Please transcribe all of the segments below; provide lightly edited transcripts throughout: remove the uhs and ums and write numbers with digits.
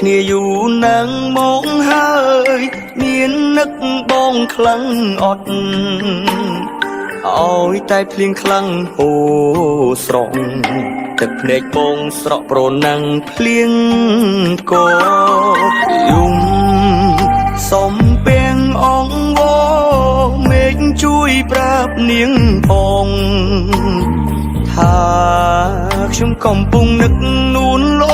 គ្នាយូរណាស់មកហើយមាននឹកបងខ្លាំងអត់ឲ្យតែភ្លៀងខ្លាំងហូរស្រង់ទឹកភ្នែកបងស្រក់ប្រណាំងភ្លៀងក៏យំសំពេងអងវមេឃជួយប្រាប់នាងផងថាខ្ញុំកំពុងនឹកនួនល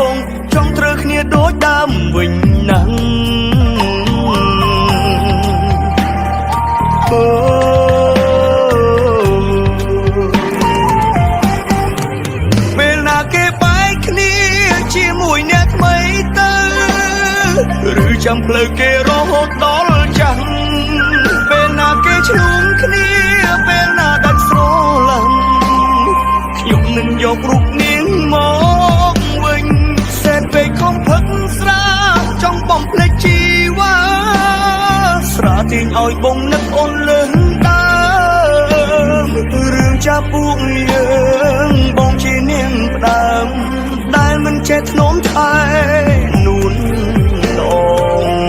ងចង់ត្រូវគ្នាដូចដើមវិញណាស់ពេលណាគេបែកគ្នាជាមួយអ្នកថ្មីទៅឬចាំផ្លូវគេរហូតដល់ចាំងពេលណាគេឆ្លងគ្នាពេលណាដាច់ស្រឡាញ់ខ្ញុំនឹងយករូបនាងមកវិញសេតពេកខំផឹកស្រាចង់បំភ្លេចជីវ៉ាស្រាទាញឲ្យបងនឹកអូនលឿនដើមរឿងចាប់ពួកយើងបងជានាងផ្ដើមដែលមិនចេះធ្នមថែនួនឡង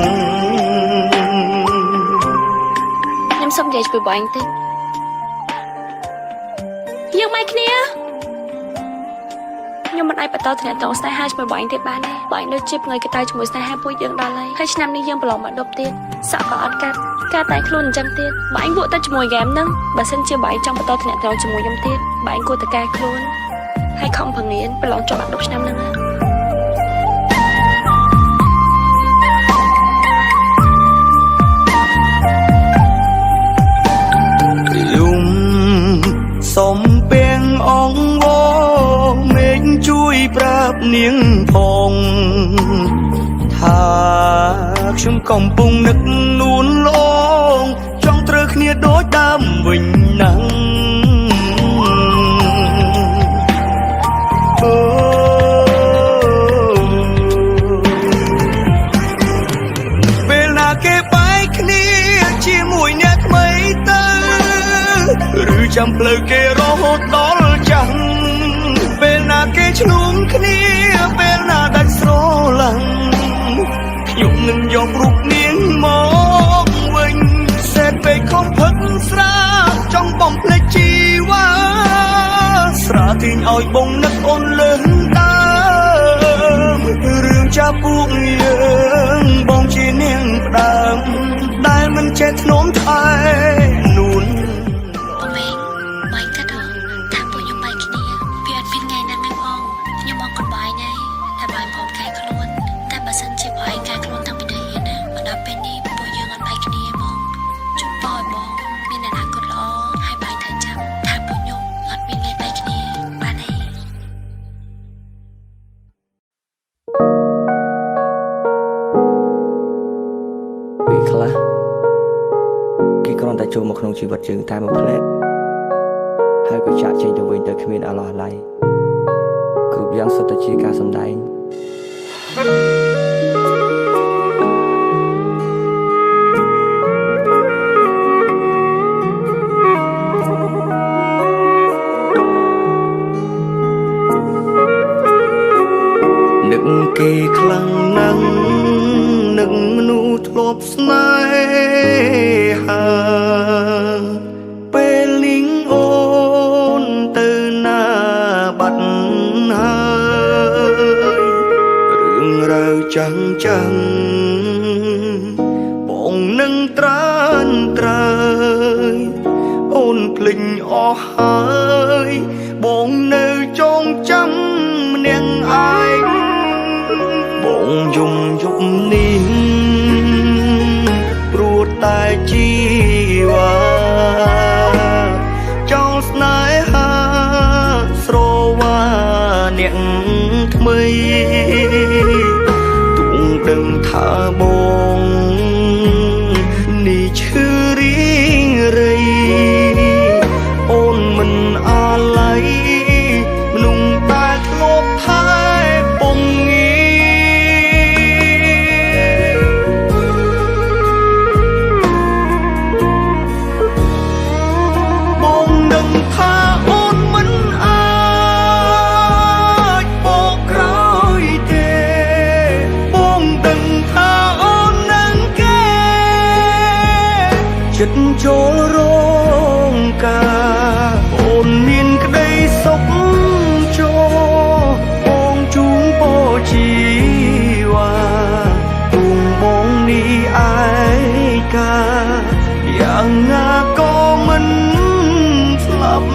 ខ្ញុំសុំនិយាយពីបងតិចយើងមិនគ្នាខ្ញុំមិនអាចបន្តទំនាក់ទំនងស្នេហាជាមួយបងទេបានទេបងនៅជាថ្ងៃកតៅជាមួយស្នេហាពួកយើងដល់ហើយឆ្នាំនេះយើងប្រឡងមក10ទៀតសក់ក៏អត់កាត់ការតែខ្លួនអញ្ចឹងទៀតបងពួកទៅជាមួយហ្គេមហ្នឹងបើសិនជាបងចង់បន្តទំនាក់ទំនងជាមួយខ្ញុំទៀតបងគួរតែកែខ្លួនហើយខំប្រឹងរៀនប្រឡងជាប់10ឆ្នាំហ្នឹងណាសំពេងអងវមេឃជួយប្រាប់នាងផងថាខ្ញុំកំពុងនឹកនួនលងចង់ត្រូវគ្នាដូចដើមវិញណាស់ពេលណាគេបែកគ្នាជាមួយអ្នកថ្មីទៅឬចាំផ្លូវគេរហូតដល់ចាំងពេលណាគេឆ្លងគ្នាពេលណាដាច់ស្រឡាញ់ខ្ញុំនឹងយករូបនាងមកវិញសេតពេកខំផឹកស្រាចង់បំភ្លេចជីវ៉ាស្រាទាញឲ្យបងនឹកអូនលឿនដើមរឿងចាប់ពួកយើងបងជានាងផ្ដើមដែលមិនចេះធ្នមថែនួនចូលមកក្នុងជីវិតយើងតែមួយផ្លែហើយក៏ចាក់ចេញទៅវិញទៅគ្មានអាឡោះអាល័យគ្រប់យ៉ាងសុទ្ធតែជាការសម្ដែងនឹកគេខ្លាំងណាស់នឹកមនុស្សធ្លាប់ស្នេហាពេលលីងអូនទៅណាបាត់ហើយរឿងរ៉ាវចាំងចាំងបងនឹងត្រានត្រើយអូនភ្លេចអស់ហើយបងនៅចងចាំម្នាក់ឯងបងយំយប់នេះព្រោះតែជីវ៉ាចង់ស្នេហាស្រវាអ្នកថ្មីទុំដឹងថាបងនេះឈឺរីងរៃអូនមិនអាឡ័យមនុស្សដែលធ្លាប់ថែពងងាបងដឹងថាអូនមិនអាចបកក្រោយទេ ចិត្តចូលរងការអូនមានក្តីសុខចូលបងជូនពរជីវ៉ាទុំបងនេះឯកាយ៉ាងណាក៏មិនស្លាប់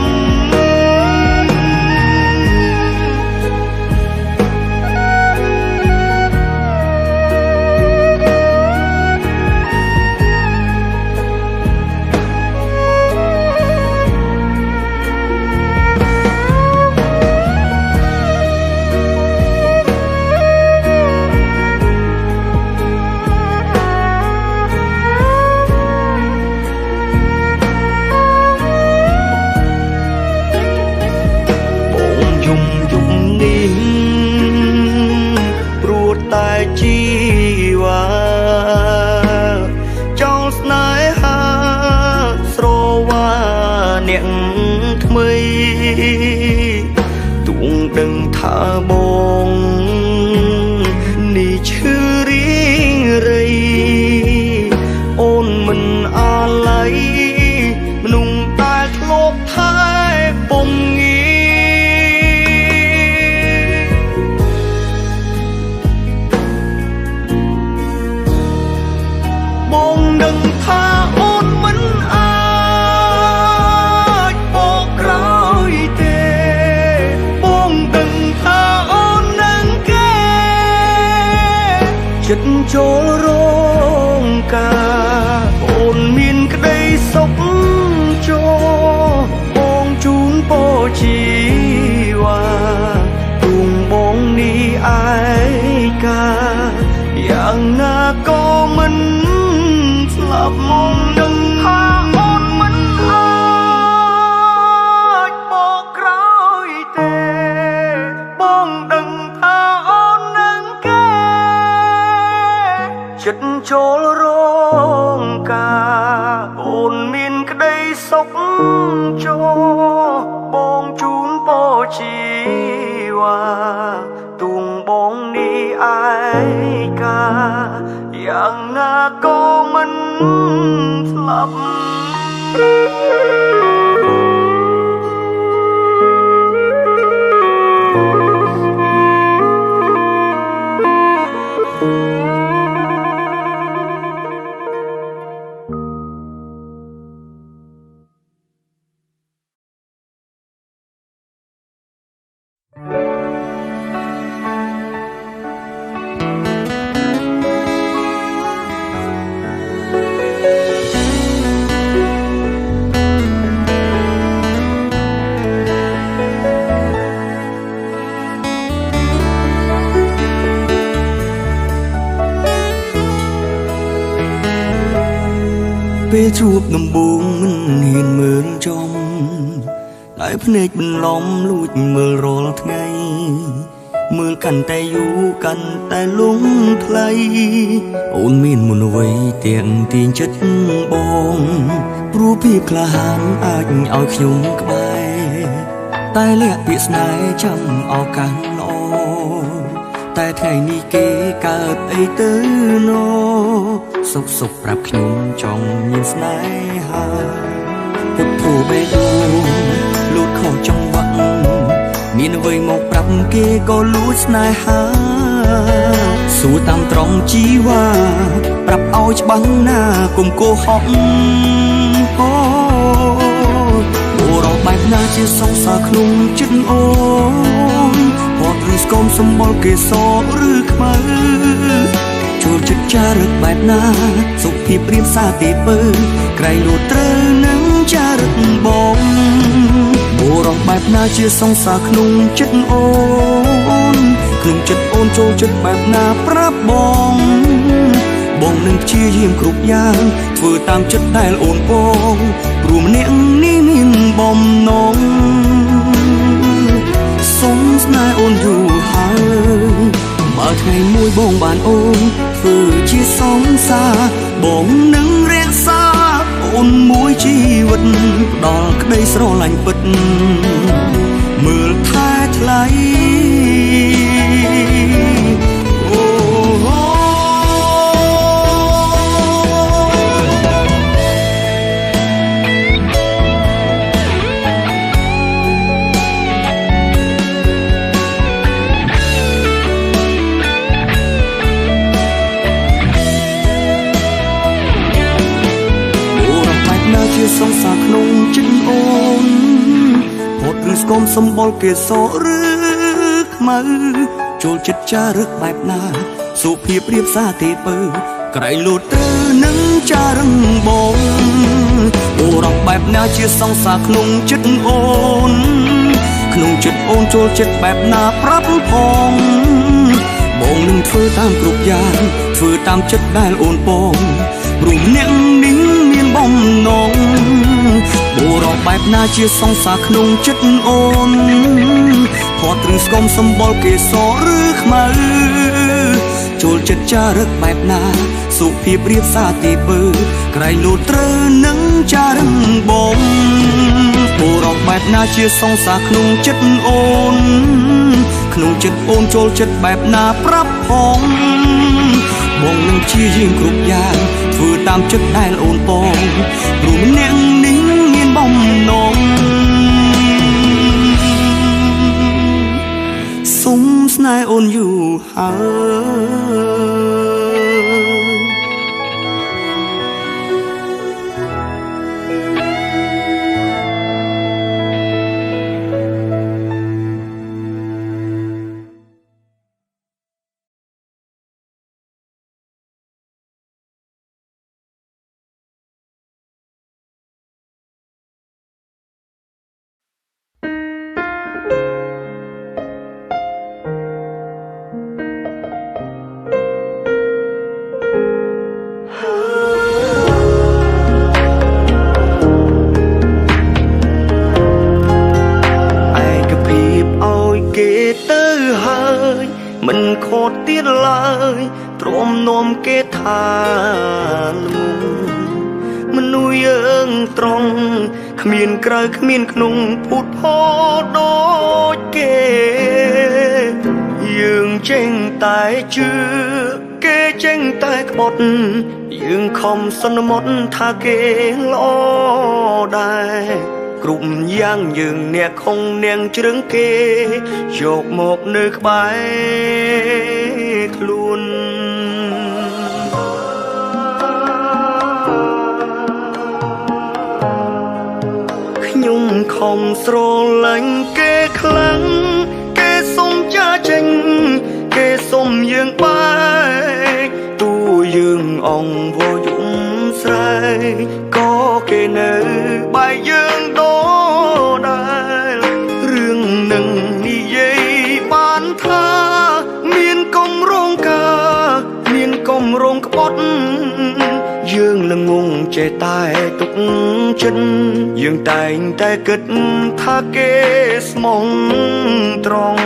ជីវ៉ាចង់ស្នេហាស្រវាអ្នកថ្មីទួងដឹងថាបងនេះឈឺរីងរៃអូនមិនអាឡ័យមនុស្សតែធ្លាប់ថែពំងាបងដឹងថាអូនមិនអាចបកក្រោយទេបងដឹងថាអូននឹងគេចិត្តចូលរងការអូនមានក្តីសុខចូលបងជូនពរជីវ៉ាទុំបងនេះឯកាយ៉ាងណាក៏មិនស្លាប់មកនឹងថាអូនមិនអាចបកក្រោយទេបងដឹងថាអូននឹងគេចិត្តចូលរងការអូនមានក្តីសុខចូលបងជូនពរជីវ៉ាទុំបងនេះឯកាយ៉ាងណាក៏មិនស្លាប់ពេលជួបដំបូងមិនហ៊ានមើលចំតែភ្នែកបន្លំលួចមើលរាល់ថ្ងៃមើលកាន់តែយូរកាន់តែលងថ្លៃអូនមានមុនអ្វីទាំងទាញចិត្តបងព្រោះភាពក្លាហានអាចឲ្យខ្ញុំក្បែរតែលាក់ពាក្យស្នេហ៍ចាំឱកាសល្អតែថ្ងៃនេះគេកើតអីទៅណោសុកសុកប្រាប់ខ្ញុំចង់មានស្នេហាពុទ្ធោបេដូលូតខុសចង្វាក់មានអ្វីមកប្រាប់គេក៏លួចស្នេហាសួរតាមត្រង់ជីវ៉ាប្រាប់ឲ្យច្បាស់ណាកុំកោហកអូបុរសបែបណាជាសង្សារក្នុងចិត្តអូនពណ៌ឬស្គមសម្បល់គេសឬខ្មៅចូលចិត្តចារឹកបែបណាសុខភាពព្រាមសាទេពើក្រែងលួតត្រូវនឹងចារឹកបងបុរសបែបណាជាសង្សារក្នុងចិត្តអូនក្នុងចិត្តអូនចូលចិត្តបែបណាប្រាប់បងបងនឹងព្យាយាមគ្រប់យ៉ាងធ្វើតាមចិត្តដែលអូនបងព្រោះម្នាក់នេះមានបំណងសុំស្នេហ៍អូនយូរហើយបើថ្ងៃមួយបងបានអូនធ្វើជាសង្សារបងនឹងរក្សាអូនមួយជីវិតផ្ដល់ក្តីស្រឡាញ់ពិតមើលថែថ្លៃ ស្គមសម្បល់គេសឬខ្មៅចូលចិត្តចារឹកបែបណាសុភាពរៀបសារទេពើក្រៃលូតទៅនឹងចារឹងបងអូរកបែបណាជាសង្សារក្នុងចិត្តអូនក្នុងចិត្តអូនចូលចិត្តបែបណាប្រាប់ផងបងនឹងធ្វើតាមគ្រប់យ៉ាងធ្វើតាមចិត្តដែលអូនបងរួមអ្នកនេះមានបំណងបូរកបែបណាជាសង្សារក្នុងចិត្តអូនផតឬស្គមសម្បល់គេសឬខ្មៅចូលចិត្តចារឹកបែបណាសុភាពរៀបសារទីពើក្រៃលូតត្រូវនឹងចារឹងបងបូរកបែបណាជាសង្សារក្នុងចិត្តអូនក្នុងចិត្តអូនចូលចិត្តបែបណាប្រាប់ផងបងនឹងព្យាយាមគ្រប់យ៉ាងធ្វើតាមចិត្តដែលអូនបងព្រោះម្នាក់នេះមានបំណងសុំស្នេហ៍អូនយូរហើយមិនខូចទៀតឡើយទ្រាំនាំគេថាល្ងងមនុស្សយើងត្រង់គ្មានក្រៅគ្មានក្នុងភូតផោដូចគេយើងចេញតែជឿគេចេញតែក្បត់យើងខំសន្មត់ថាគេល្អដែរគ្រប់យ៉ាងយើងអ្នកខំនាងជ្រឹងគេយកមកនៅក្បែរខ្លួនខ្ញុំខំស្រឡាញ់គេខ្លាំងគេសុំចាចេញគេសុំយើងបែកទូយើងអងវយំស្រែក៏គេនៅបែកយើងរឿងនឹងនិយាយបានថាមានកំរងការមានកំរងក្បត់យើងល្ងងចេះតែទុកចិត្តយើងតែងតែគិតថាគេស្មងត្រង់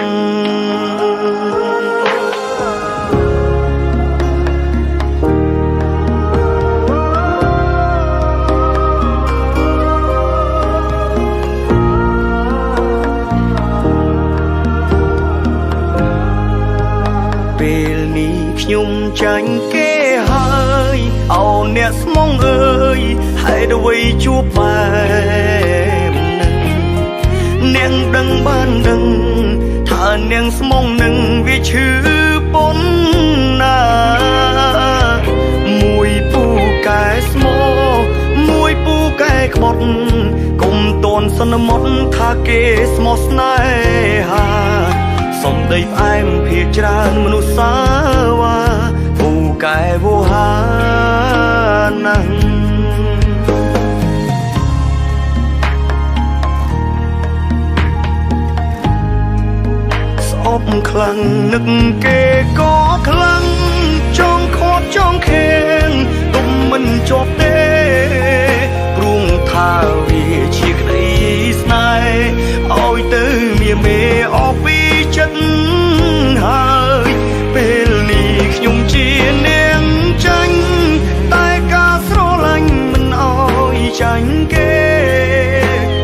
ពេលនេះខ្ញុំចាញ់គេហើយអោអ្នកស្មងអើយហេតុអ្វីជួបបែបនឹងនាងដឹងបានដឹងថានាងស្មងនឹងវាឈឺប៉ុណ្ណាមួយពូកែស្មោមួយពូកែក្បត់កុំតន់សន្មត់ថាគេស្មោះស្នេហាសំដីផ្អែមភាច្រើនមនុស្សសាវ៉ាពូកែវោហាណាស់ស្អប់ខ្លាំងនឹកគេក៏ខ្លាំងចង់ខត់ចង់ខេងទុំមិនជាប់ទេព្រោះថាវាជាក្តីស្នេហ៍ឲ្យទៅមានមេអស់ពីចិត្តហើយពេលនេះខ្ញុំជានាងចាញ់តែការស្រឡាញ់មិនអោយចាញ់គេ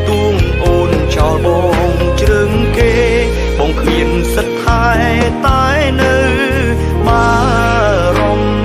ទួងអូនចោលបងជ្រឹងគេបងគ្មានសិទ្ធថែតែនៅបារម្ភ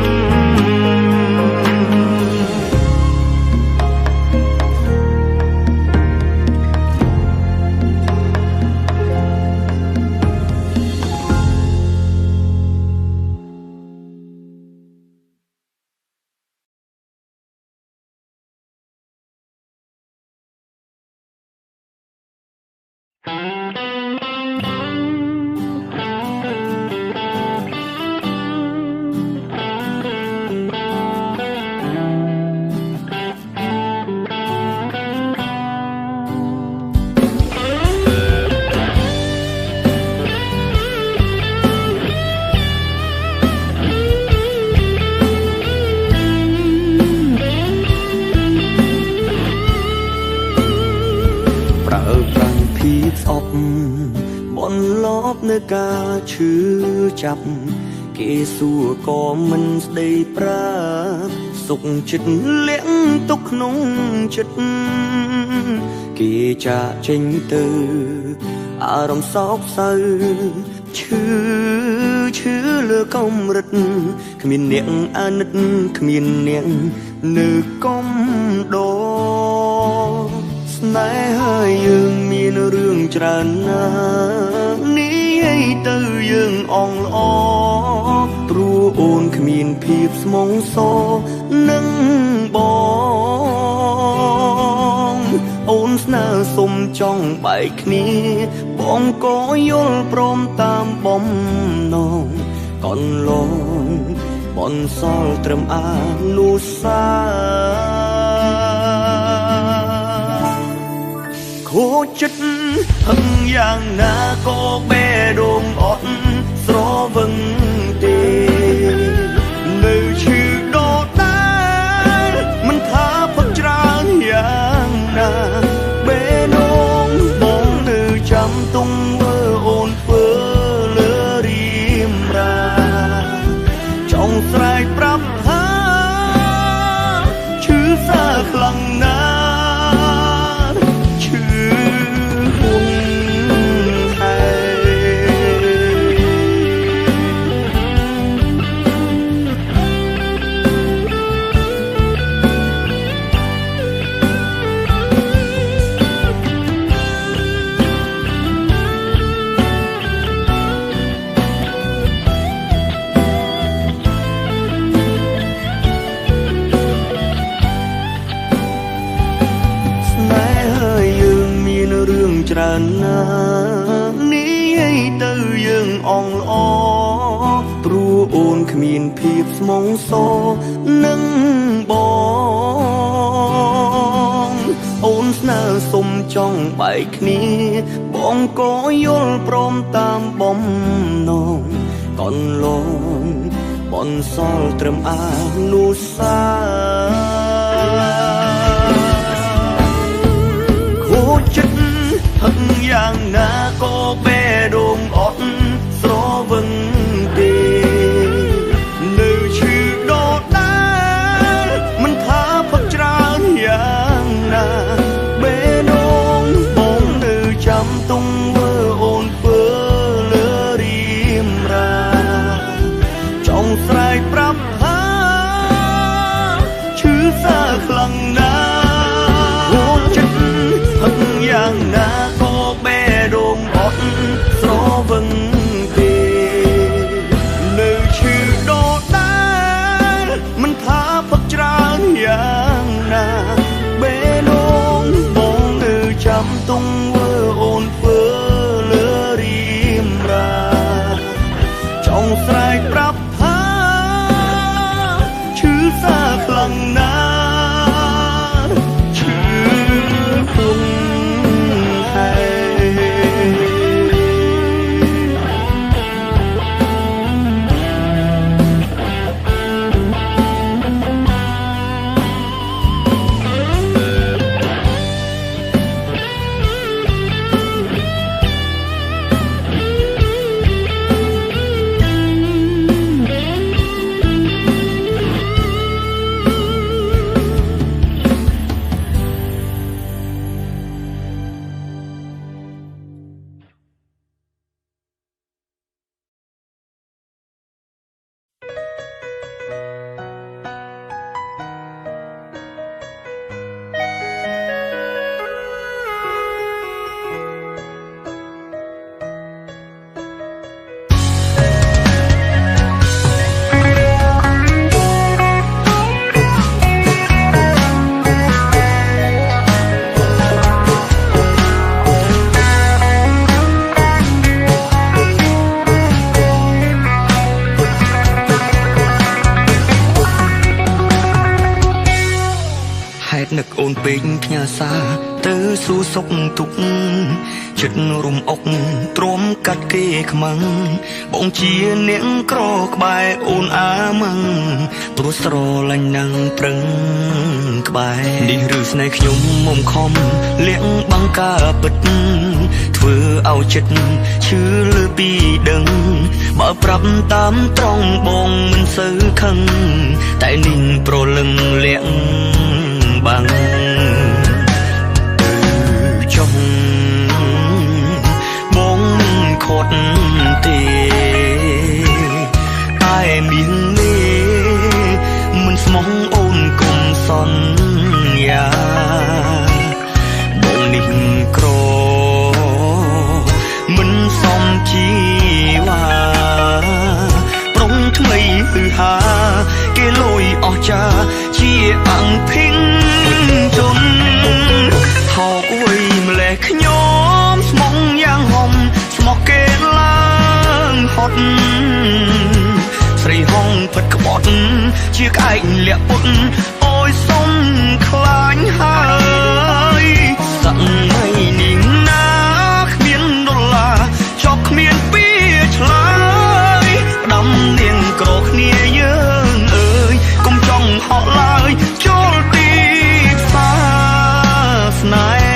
ប្រើប្រាំងភាពស្អប់បន្លប់នៅការឈឺចាប់គេសួរក៏មិនស្ដីប្រាប់សុខចិត្តលាក់ទុកក្នុងចិត្តគេចាកចេញទៅអារម្មណ៍សោកសៅឈឺលើកម្រិតគ្មានអ្នកអាណិតគ្មានអ្នកនៅកំដរស្នេហាយើងមានរឿងច្រើនណាស់នេះឲ្យទៅយើងអងល្អព្រោះអូនគ្មានភាពស្មងសនឹងបងអូនស្នើសុំចង់បែកគ្នាបងក៏យល់ព្រមតាមបំណងកន្លងបនសល់ត្រឹមអានុសាខូចចិត្តហឹងយ៉ាងណាក៏បេះដូងអត់ស្រវឹងទេនៅឈឺដដែលមិនថាផឹកច្រើនយ៉ាងណាបេះដូងបងនៅចាំទុំមើលអូនធ្វើលើរៀមរាចង់ស្រែកប្រាប់ថាឈឺសាខ្លាំងណាស់ច្រើនណាស់នេះឲ្យទៅយើងអងល្អព្រោះអូនគ្មានភាពស្មងសនឹងបងអូនស្នើសុំចង់បែកគ្នាបងក៏យល់ព្រមតាមបំណងកន្លងបនសល់ត្រឹមអានុសាខូចចិត្តហឹងយ៉ាងណាក៏បេះដូងអត់ស្រវឹងទេនៅឈឺដដែលមិនថាផឹកច្រើនយ៉ាងណាបេះដូងបងនៅចាំទុំមើលអូនធ្វើលើរៀមរាចង់ស្រែកប្រាប់ថាឈឺសាខ្លាំងណាស់ខូចចិត្តហឹងយ៉ាងណាក៏បេះដូងអត់ស្រវឹងទេនៅឈឺដដែលមិនថាផឹកច្រើនយ៉ាងណាបេះដូងបងនៅចាំទុំមើលអូនធ្វើលើរៀមរាចង់ស្រែកប្រាប់ថាឈឺសាខ្លាំងណាស់ឈឺពុំ ទៅសួរសុខទុក្ខចិត្តរុំអុកទ្រាំកាត់គេខ្មាំងបងជាអ្នកក្រក្បែរអូនអាម៉ាំងព្រោះស្រឡាញ់ណាំងប្រឹងក្បែរនេះឬស្នេហ៍ខ្ញុំមុំខំលាក់បាំងការពិតធ្វើឲ្យចិត្តឈឺលើពីដឹងបើប្រាប់តាមត្រង់បងមិនសូវខឹងតែនាងប្រលឹងលាក់បាំងចុះបងខត់ទេតែមាននេះមិនស្មោះអូនគុំសន្យាបងនេះក្រមិនសមជីវ៉ាប្រុងថ្មីគឺហាគេលួយអស់ចាជាអង្គភិងជន់ថោកវ័យម្លេះខ្ញុំស្មងយ៉ាងហំស្មោះគេឡើងហត់ស្រីហងផិតក្បត់ជាក្អែកលាក់ពុតអូយសុំខ្លាញ់ហើយសឹកថ្ងៃនេះណាគ្មានដុល្លារចប់គ្មានពីឆ្លើយផ្ដាំនាងក្រគ្នាយើងអើយកុំចង់ហក់ឡើយចូលទីផ្សារស្នេហ៍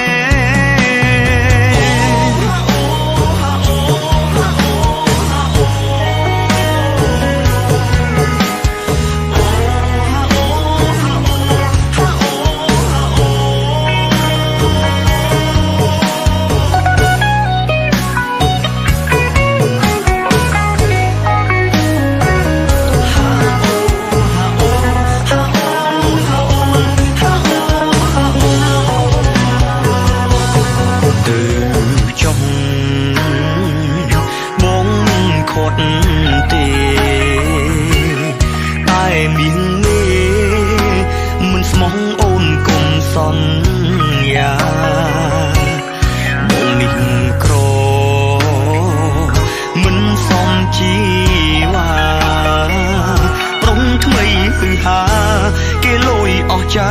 គេលួយអស់ចា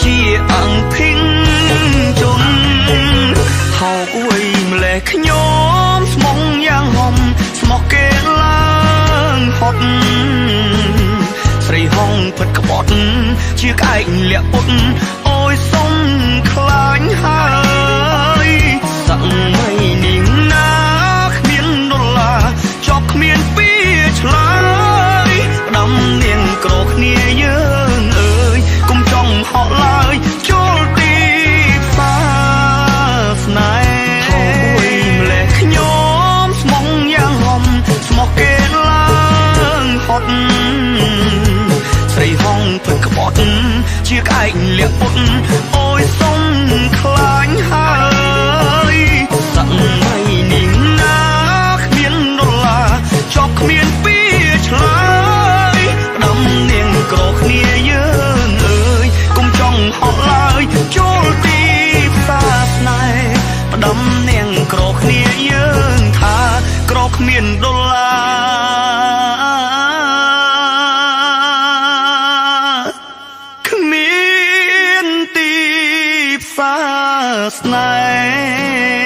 ជាអង្គភិងជន់ថោកវ័យម្លេះខ្ញុំស្មងយ៉ាងហំស្មោះគេឡើងហត់ស្រីហងផិតក្បត់ជាក្អែកលាក់ពុតអូយសុំខ្លាញ់ហើយសឹកថ្ងៃនេះណាគ្មានដុល្លារចប់គ្មានពីឆ្លើយផ្ដាំនាងក្រគ្នាយើងអើយកុំចង់ហក់ឡើយចូលទីផ្សារស្នេហ៍ថោកវ័យម្លេះខ្ញុំស្មងយ៉ាងហំស្មោះគេឡើងហត់ស្រីហងផិតក្បត់ជាក្អែកលាក់ពុតអូយសុំខ្លាញ់ហើយសឹកថ្ងៃនេះណាគ្មានដុល្លារចប់គ្មានពីឆ្លើយផ្ដាំនាងក្រគ្នាយើងអើយកុំចង់ហក់ឡើយចូលទីផ្សារស្នេហ៍ផ្ដាំនាងក្រគ្នាយើងថាក្រគ្មានដុល្លារគ្មានទីផ្សារស្នេហ៍